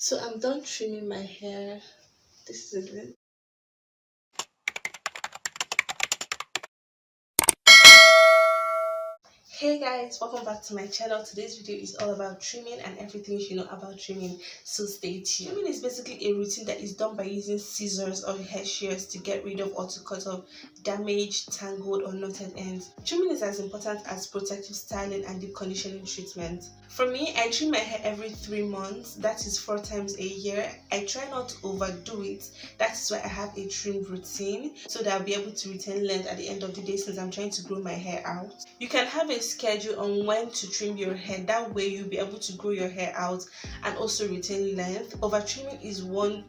So I'm done trimming my hair. This is it. Hey guys, welcome back to my channel. Today's video is all about trimming and everything you should know about trimming, so stay tuned. Trimming is basically a routine that is done by using scissors or hair shears to get rid of or to cut off damaged, tangled or knotted ends. Trimming is as important as protective styling and deep conditioning treatment. For me, I trim my hair every 3 months, that is 4 times a year. I try not to overdo it. That is why I have a trim routine, so that I'll be able to retain length at the end of the day since I'm trying to grow my hair out. You can have a schedule on when to trim your hair, that way you'll be able to grow your hair out and also retain length. Over trimming is one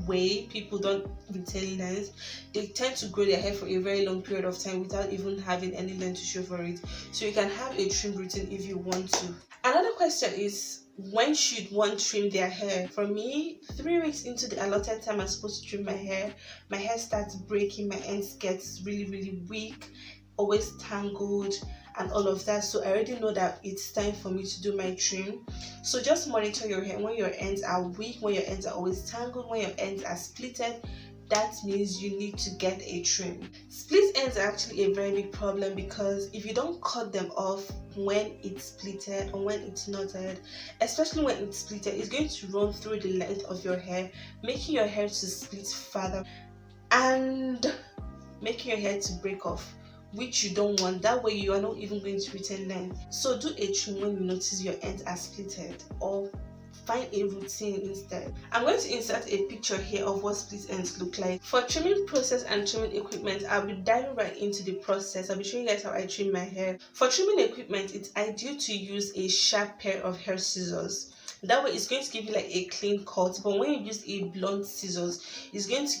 way people don't retain length. They tend to grow their hair for a very long period of time without even having any length to show for it. So you can have a trim routine if you want to. Another question is, when should one trim their hair? For me, 3 weeks into the allotted time I'm supposed to trim my hair starts breaking, my ends gets really weak, always tangled and all of that. So I already know that it's time for me to do my trim. So just monitor your hair. When your ends are weak, when your ends are always tangled, when your ends are splitted, that means you need to get a trim. Split ends are actually a very big problem because if you don't cut them off when it's splitted or when it's knotted, especially when it's splitted, it's going to run through the length of your hair, making your hair to split further and making your hair to break off, which you don't want. That way you are not even going to retain length. So do a trim when you notice your ends are splitted, or find a routine instead. I'm going to insert a picture here of what split ends look like. For trimming process and trimming equipment, I'll be diving right into the process. I'll be showing you guys how I trim my hair. For trimming equipment, it's ideal to use a sharp pair of hair scissors. That way it's going to give you like a clean cut, but when you use a blunt scissors, it's going to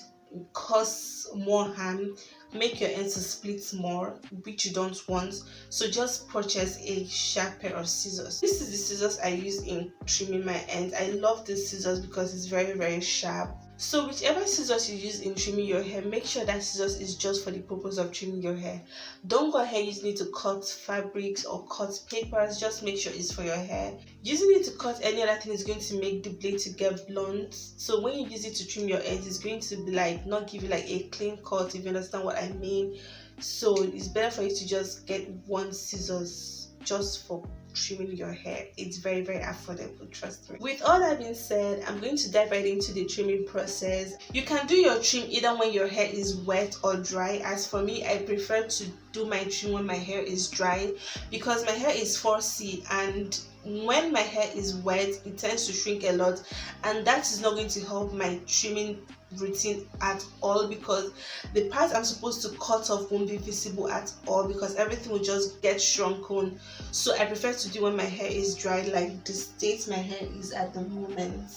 cause more harm, make your ends to split more, which you don't want. So just purchase a sharp pair of scissors. This is the scissors I use in trimming my ends. I love these scissors because it's very sharp. So whichever scissors you use in trimming your hair, make sure that scissors is just for the purpose of trimming your hair. Don't go ahead using it to cut fabrics or cut papers. Just make sure it's for your hair. Using it to cut any other thing is going to make the blade to get blunt. So when you use it to trim your ends, it's going to be like not give you like a clean cut, if you understand what I mean. So it's better for you to just get one scissors just for trimming your hair. It's very affordable, trust me. With all that being said, I'm going to dive right into the trimming process. You can do your trim either when your hair is wet or dry. As for me, I prefer to do my trim when my hair is dry because my hair is 4C, and when my hair is wet it tends to shrink a lot, and that is not going to help my trimming routine at all because the part I'm supposed to cut off won't be visible at all because everything will just get shrunken. So I prefer to do when my hair is dry, like the state my hair is at the moment.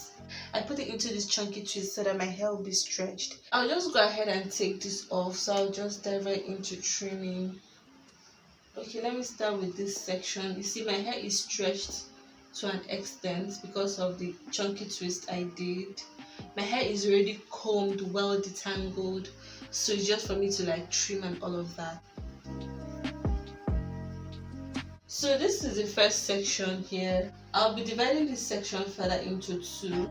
I put it into this chunky twist so that my hair will be stretched. I'll just go ahead and take this off, so I'll just dive right into trimming. Okay, let me start with this section. You see my hair is stretched to an extent because of the chunky twist I did. My hair is already combed, well detangled, so it's just for me to like trim and all of that. So this is the first section here. I'll be dividing this section further into 2.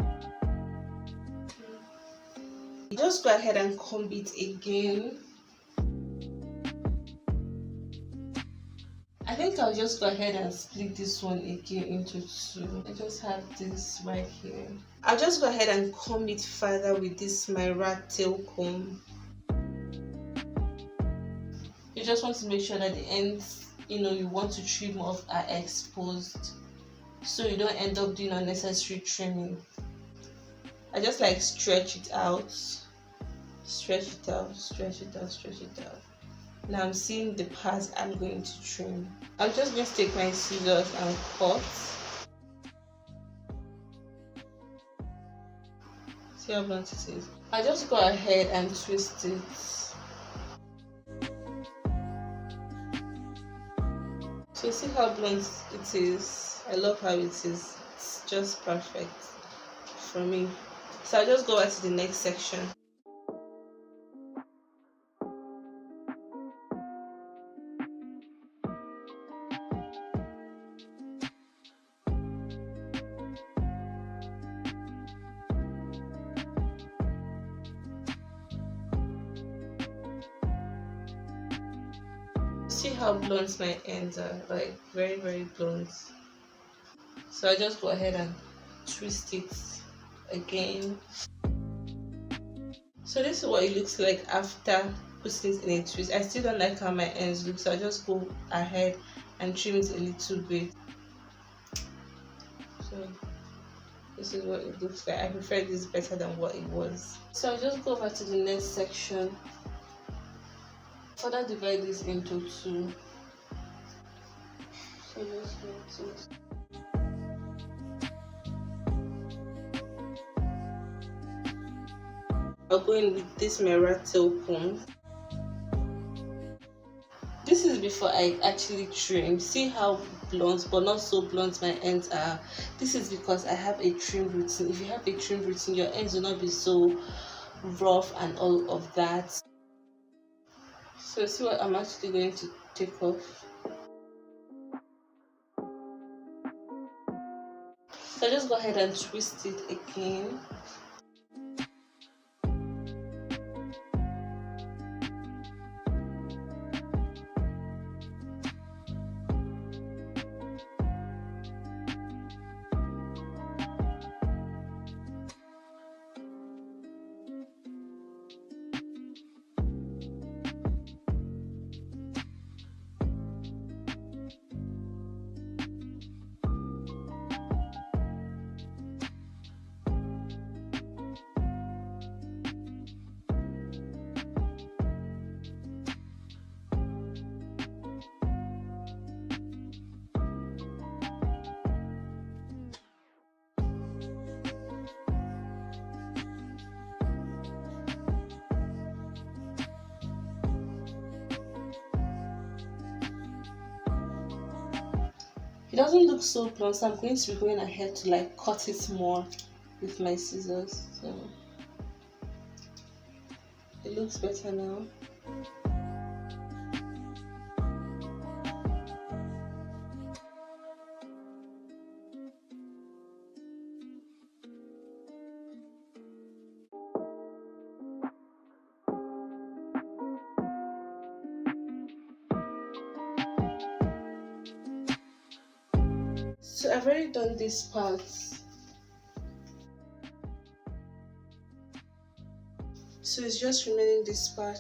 Just go ahead and comb it again. I think I'll just go ahead and split this one again into 2. I just have this right here. I'll just go ahead and comb it further with this my rat tail comb. You just want to make sure that the ends you want to trim off are exposed, so you don't end up doing unnecessary trimming. I just like stretch it out, stretch it out. Now I'm seeing the parts I'm going to trim. I'm just going to take my scissors and cut. See how blunt it is? I just go ahead and twist it. So you see how blunt it is? I love how it is. It's just perfect for me. So I'll just go back to the next section. see how blunt my ends are, like very, very blunt. So I just go ahead and twist it again. So this is what it looks like after putting it in a twist. I still don't like how my ends look, so I just go ahead and trim it a little bit. So this is what it looks like. I prefer this better than what it was. So I'll just go over to the next section. Further divide this into two. So just go to I'll go in with this mirror tail comb. This is before I actually trim. See how blunt but not so blunt my ends are. This is because I have a trim routine. If you have a trim routine, your ends will not be so rough and all of that. So see what I'm actually going to take off. So just go ahead and twist it again. It doesn't look so blunt, so I'm going to be going ahead to like cut it more with my scissors. So it looks better now. So I've already done this part. So it's just remaining this part.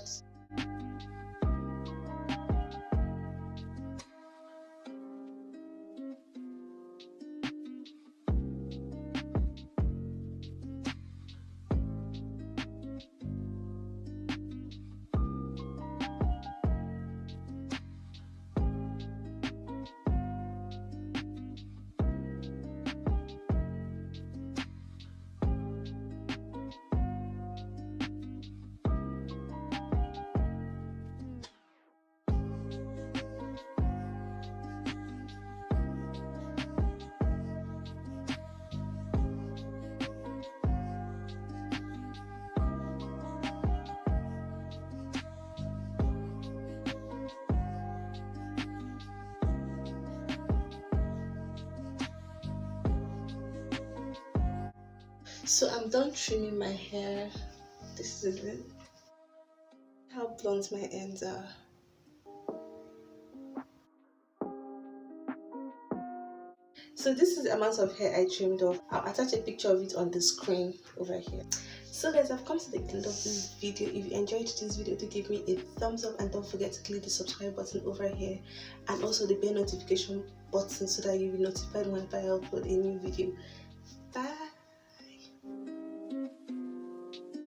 So I'm done trimming my hair. This is it. How blunt my ends are. So this is the amount of hair I trimmed off. I'll attach a picture of it on the screen over here. So guys, I've come to the end of this video. If you enjoyed this video, do give me a thumbs up and don't forget to click the subscribe button over here and also the bell notification button so that you'll be notified whenever I upload a new video. Bye.